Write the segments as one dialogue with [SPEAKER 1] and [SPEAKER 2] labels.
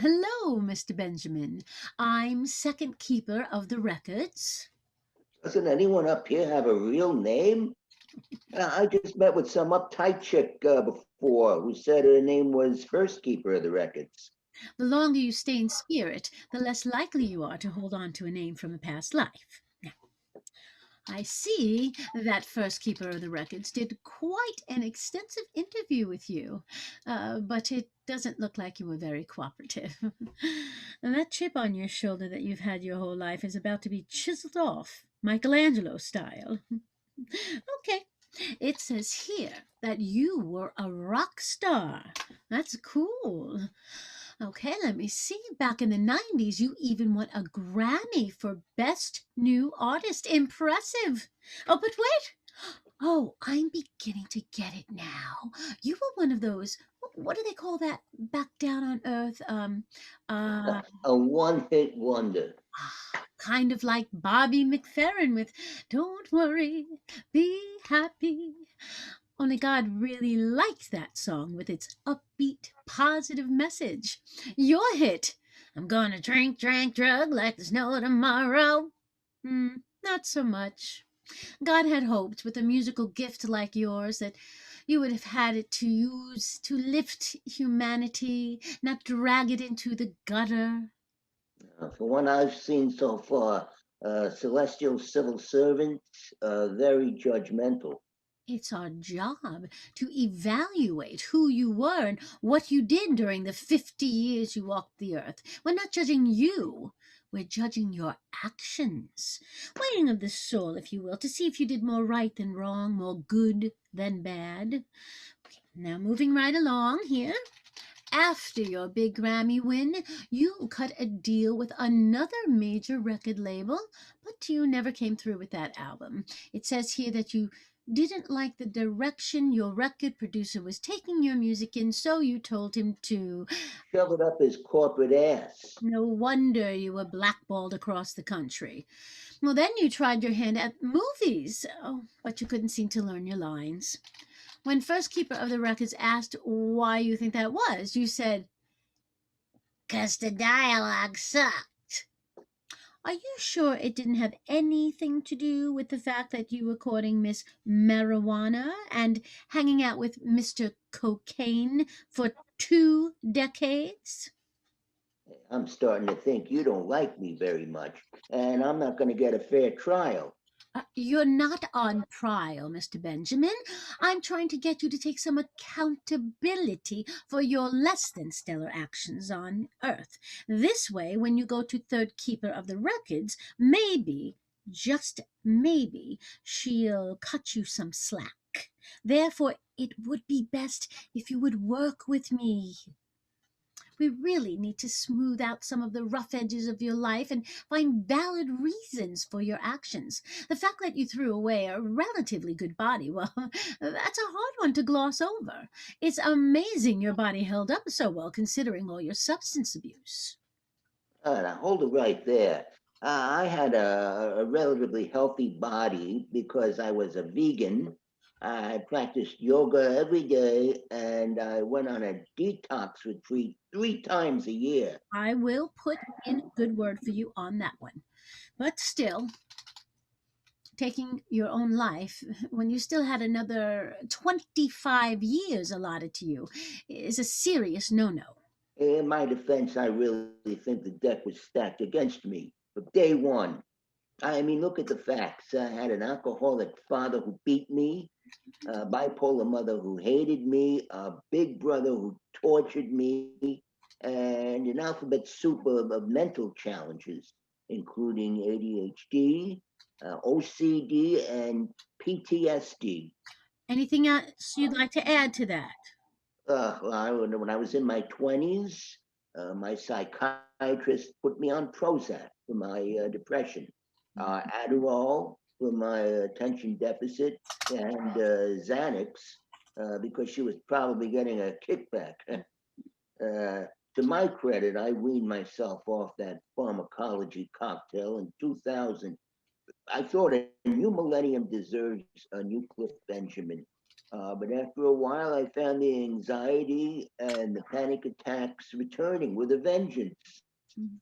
[SPEAKER 1] hello, Mr. Benjamin. I'm second keeper of the records.
[SPEAKER 2] Doesn't anyone up here have a real name? I just met with some uptight chick before who said her name was first keeper of the records.
[SPEAKER 1] The longer you stay in spirit, the less likely you are to hold on to a name from a past life. Now, I see that first keeper of the records did quite an extensive interview with you, but it doesn't look like you were very cooperative. And that chip on your shoulder that you've had your whole life is about to be chiseled off, Michelangelo style. Okay, it says here that you were a rock star. That's cool. Okay, let me see. Back in the 90s, you even won a Grammy for Best New Artist. Impressive. Oh, but wait. Oh, I'm beginning to get it now. You were one of those, what do they call that back down on Earth? Uh,
[SPEAKER 2] A one-hit wonder.
[SPEAKER 1] kind of like Bobby McFerrin with Don't Worry, Be Happy. Only God really liked that song with its upbeat, positive message. Your hit, I'm gonna drink, drink, drug like there's no tomorrow. Not so much. God had hoped with a musical gift like yours that you would have had it to use to lift humanity, not drag it into the gutter.
[SPEAKER 2] For what I've seen so far, celestial civil servants, very judgmental.
[SPEAKER 1] It's our job to evaluate who you were and what you did during the 50 years you walked the earth. We're not judging you, we're judging your actions. Weighing of the soul, if you will, to see if you did more right than wrong, more good than bad. Okay, now moving right along here. After your big Grammy win, you cut a deal with another major record label, but you never came through with that album. It says here that you didn't like the direction your record producer was taking your music in, so you told him to.
[SPEAKER 2] Shove it up his corporate ass.
[SPEAKER 1] No wonder you were blackballed across the country. Well, then you tried your hand at movies, oh, but you couldn't seem to learn your lines. When first keeper of the records asked why you think that was, you said, "'Cause the dialogue sucked." Are you sure it didn't have anything to do with the fact that you were courting Miss Marijuana and hanging out with Mr. Cocaine for 2 decades?
[SPEAKER 2] I'm starting to think you don't like me very much, and I'm not going to get a fair trial.
[SPEAKER 1] You're not on trial, Mr. Benjamin. I'm trying to get you to take some accountability for your less than stellar actions on Earth. This way, when you go to third keeper of the records, maybe, just maybe, she'll cut you some slack. Therefore, it would be best if you would work with me. We really need to smooth out some of the rough edges of your life and find valid reasons for your actions. The fact that you threw away a relatively good body, well, that's a hard one to gloss over. It's amazing your body held up so well considering all your substance abuse.
[SPEAKER 2] Now hold it right there. I had a relatively healthy body because I was a vegan. I practiced yoga every day and I went on a detox retreat 3 times a year.
[SPEAKER 1] I will put in a good word for you on that one. But still, taking your own life when you still had another 25 years allotted to you is a serious no no.
[SPEAKER 2] In my defense, I really think the deck was stacked against me from day one. I mean, look at the facts. I had an alcoholic father who beat me, a bipolar mother who hated me, a big brother who tortured me, and an alphabet soup of mental challenges, including ADHD, OCD, and PTSD.
[SPEAKER 1] Anything else you'd like to add to that?
[SPEAKER 2] When I was in my 20s, my psychiatrist put me on Prozac for my depression, Adderall for my attention deficit, and Xanax because she was probably getting a kickback. To my credit, I weaned myself off that pharmacology cocktail in 2000. I thought a new millennium deserves a new Cliff Benjamin. But after a while, I found the anxiety and the panic attacks returning with a vengeance.
[SPEAKER 1] Mm.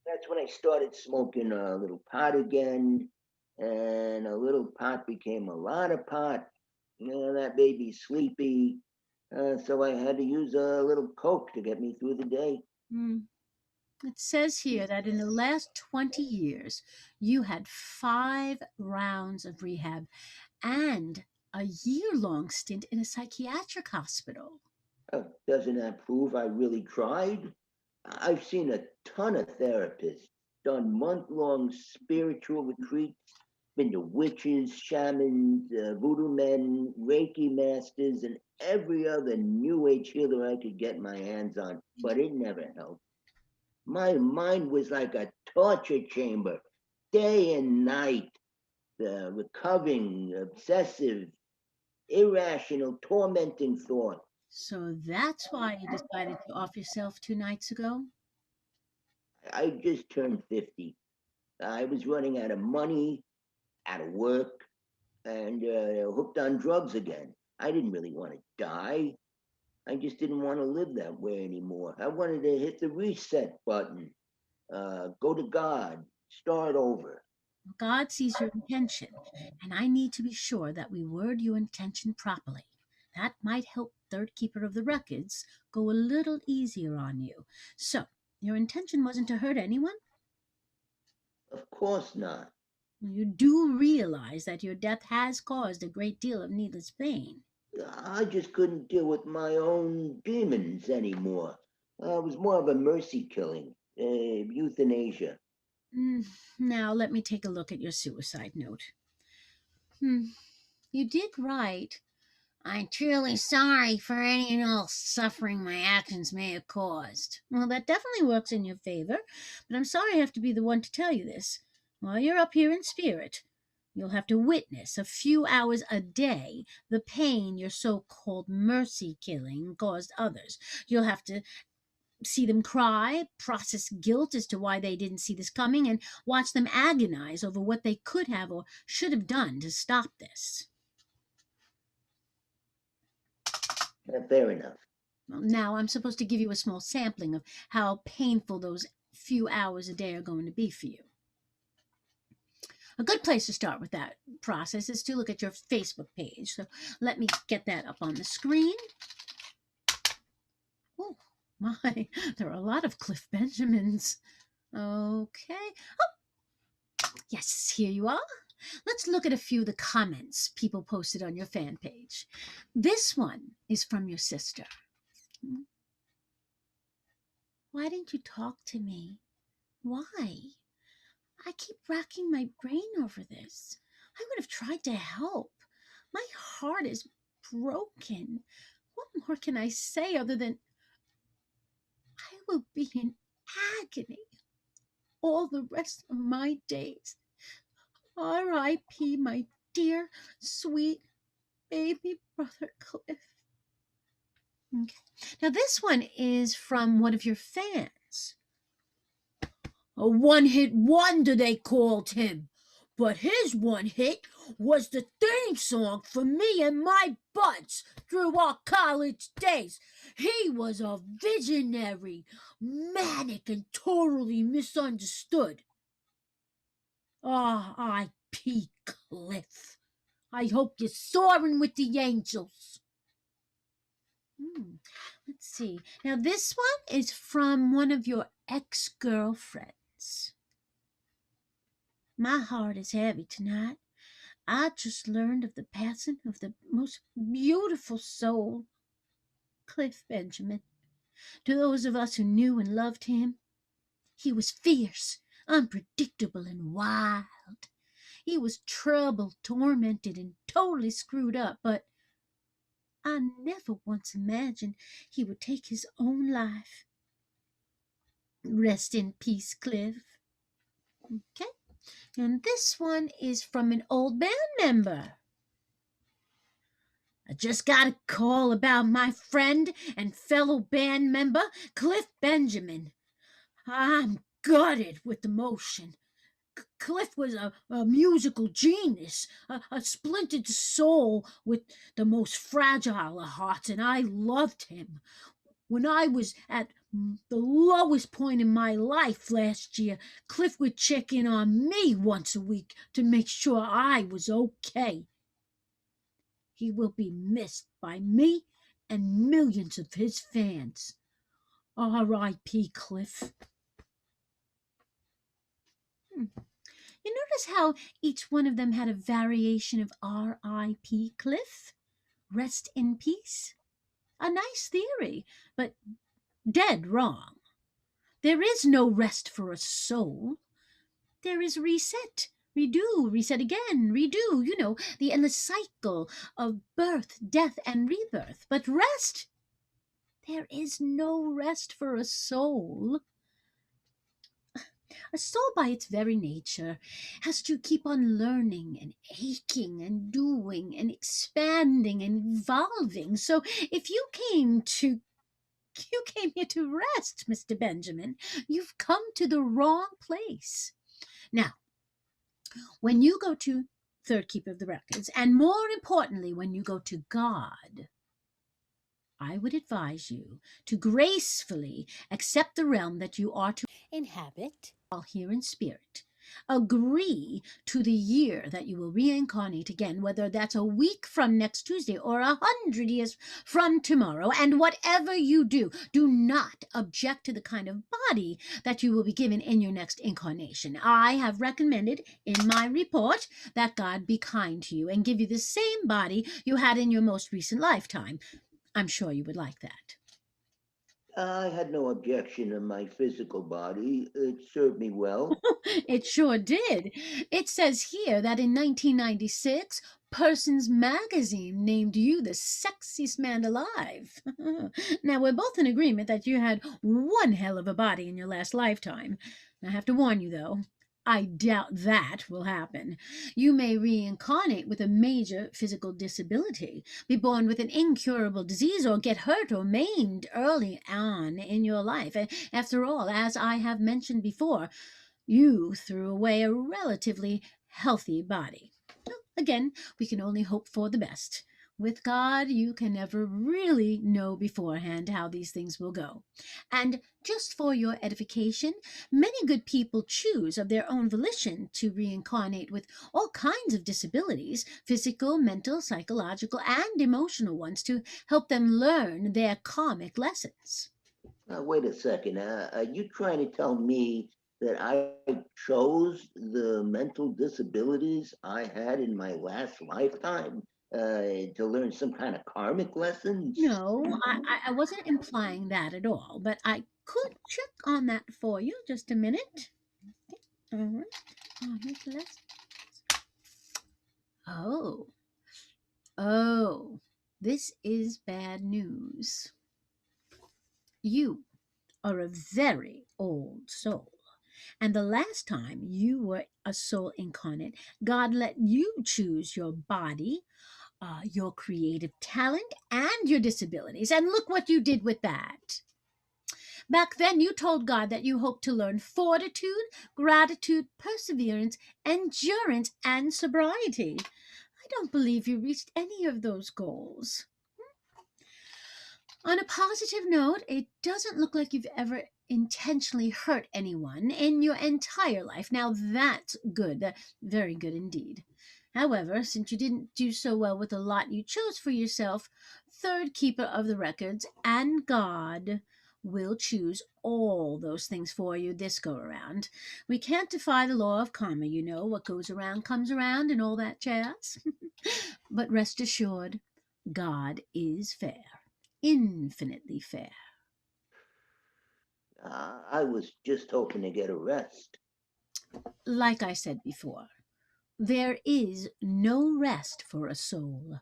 [SPEAKER 2] That's when I started smoking a little pot again, and a little pot became a lot of pot. That made me sleepy, so I had to use a little coke to get me through the day.
[SPEAKER 1] Mm. It says here that in the last 20 years, you had 5 rounds of rehab and a year-long stint in a psychiatric hospital.
[SPEAKER 2] Doesn't that prove I really tried? I've seen a ton of therapists, done month-long spiritual retreats, been to witches, shamans, voodoo men, Reiki masters, and every other New Age healer I could get my hands on, but it never helped. My mind was like a torture chamber, day and night, recovering, obsessive, irrational, tormenting thoughts.
[SPEAKER 1] So that's why you decided to off yourself 2 nights ago?
[SPEAKER 2] I just turned 50. I was running out of money, out of work, and hooked on drugs again. I didn't really want to die. I just didn't want to live that way anymore. I wanted to hit the reset button, go to God, start over.
[SPEAKER 1] God sees your intention, and I need to be sure that we word your intention properly. That might help Third Keeper of the Records go a little easier on you. So, your intention wasn't to hurt anyone?
[SPEAKER 2] Of course not.
[SPEAKER 1] You do realize that your death has caused a great deal of needless pain.
[SPEAKER 2] I just couldn't deal with my own demons anymore. It was more of a mercy killing, euthanasia.
[SPEAKER 1] Mm, Now, let me take a look at your suicide note. Hmm, you did write, I'm truly sorry for any and all suffering my actions may have caused. Well, that definitely works in your favor, but I'm sorry I have to be the one to tell you this. While you're up here in spirit, you'll have to witness a few hours a day the pain your so called mercy killing caused others. You'll have to see them cry, process guilt as to why they didn't see this coming, and watch them agonize over what they could have or should have done to stop this.
[SPEAKER 2] Fair enough.
[SPEAKER 1] Well, now I'm supposed to give you a small sampling of how painful those few hours a day are going to be for you. A good place to start with that process is to look at your Facebook page. So let me get that up on the screen. Oh, my, there are a lot of Cliff Benjamins. Okay. Yes, here you are. Let's look at a few of the comments people posted on your fan page. This one is from your sister. Why didn't you talk to me? Why? I keep racking my brain over this. I would have tried to help. My heart is broken. What more can I say other than I will be in agony all the rest of my days? R.I.P. my dear, sweet baby brother Cliff. Okay. Now, this one is from one of your fans. A one-hit wonder, they called him. But his one hit was the theme song for me and my buds through our college days. He was a visionary, manic, and totally misunderstood. R.I.P. Cliff. I hope you're soaring with the angels. Hmm. Let's see. Now, this one is from one of your ex girlfriends. My heart is heavy tonight. I just learned of the passing of the most beautiful soul, Cliff Benjamin. To those of us who knew and loved him, he was fierce, unpredictable, and wild. He was troubled, tormented, and totally screwed up, but I never once imagined he would take his own life. Rest in peace, Cliff. Okay, and this one is from an old band member. I just got a call about my friend and fellow band member, Cliff Benjamin. I'm gutted with emotion. Cliff was a musical genius, a splintered soul with the most fragile of hearts, and I loved him. When I was at the lowest point in my life last year, Cliff would check in on me once a week to make sure I was okay. He will be missed by me and millions of his fans. R.I.P. Cliff. Hmm. You notice how each one of them had a variation of R.I.P. Cliff? Rest in peace? A nice theory, but dead wrong. There is no rest for a soul. There is reset, redo, reset again, redo, the endless cycle of birth, death, and rebirth. But rest? There is no rest for a soul. A soul, by its very nature, has to keep on learning and aching and doing and expanding and evolving. So if you came here to rest, Mr. Benjamin, you've come to the wrong place. Now, when you go to third keeper of the records, and more importantly, when you go to God, I would advise you to gracefully accept the realm that you are to inhabit while here in spirit. Agree to the year that you will reincarnate again, whether that's a week from next Tuesday or 100 years from tomorrow. And whatever you do, do not object to the kind of body that you will be given in your next incarnation. I have recommended in my report that God be kind to you and give you the same body you had in your most recent lifetime. I'm sure you would like that.
[SPEAKER 2] I had no objection to my physical body. It served me well.
[SPEAKER 1] It sure did. It says here that in 1996, Persons Magazine named you the sexiest man alive. Now, we're both in agreement that you had one hell of a body in your last lifetime. I have to warn you, though, I doubt that will happen. You may reincarnate with a major physical disability, be born with an incurable disease, or get hurt or maimed early on in your life. After all, as I have mentioned before, you threw away a relatively healthy body. Well, again, we can only hope for the best. With God, you can never really know beforehand how these things will go. And just for your edification, many good people choose of their own volition to reincarnate with all kinds of disabilities, physical, mental, psychological, and emotional ones, to help them learn their karmic lessons.
[SPEAKER 2] Wait a second. Are you trying to tell me that I chose the mental disabilities I had in my last lifetime to learn some kind of karmic lessons?
[SPEAKER 1] No, I wasn't implying that at all, but I could check on that for you. Just a minute. All right. Oh, oh, this is bad news. You are a very old soul. And the last time you were a soul incarnate, God let you choose your body, your creative talent, and your disabilities. And look what you did with that. Back then, you told God that you hoped to learn fortitude, gratitude, perseverance, endurance, and sobriety. I don't believe you reached any of those goals. On a positive note, it doesn't look like you've ever intentionally hurt anyone in your entire life. Now that's good, very good indeed. However, since you didn't do so well with the lot you chose for yourself, third keeper of the records and God will choose all those things for you this go around. We can't defy the law of karma, what goes around comes around and all that jazz. But rest assured, God is fair, infinitely fair.
[SPEAKER 2] I was just hoping to get a rest.
[SPEAKER 1] Like I said before, there is no rest for a soul.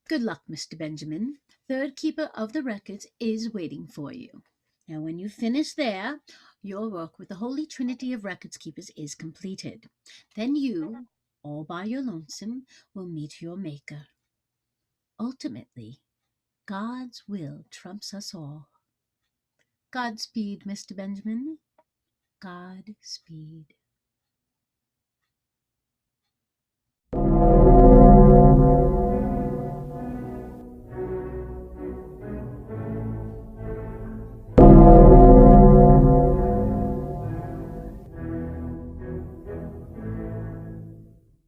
[SPEAKER 1] Good luck, Mr. Benjamin. Third keeper of the records is waiting for you. Now, when you finish there, your work with the Holy Trinity of Records Keepers is completed. Then you, all by your lonesome, will meet your Maker. Ultimately, God's will trumps us all. Godspeed, Mr. Benjamin. Godspeed.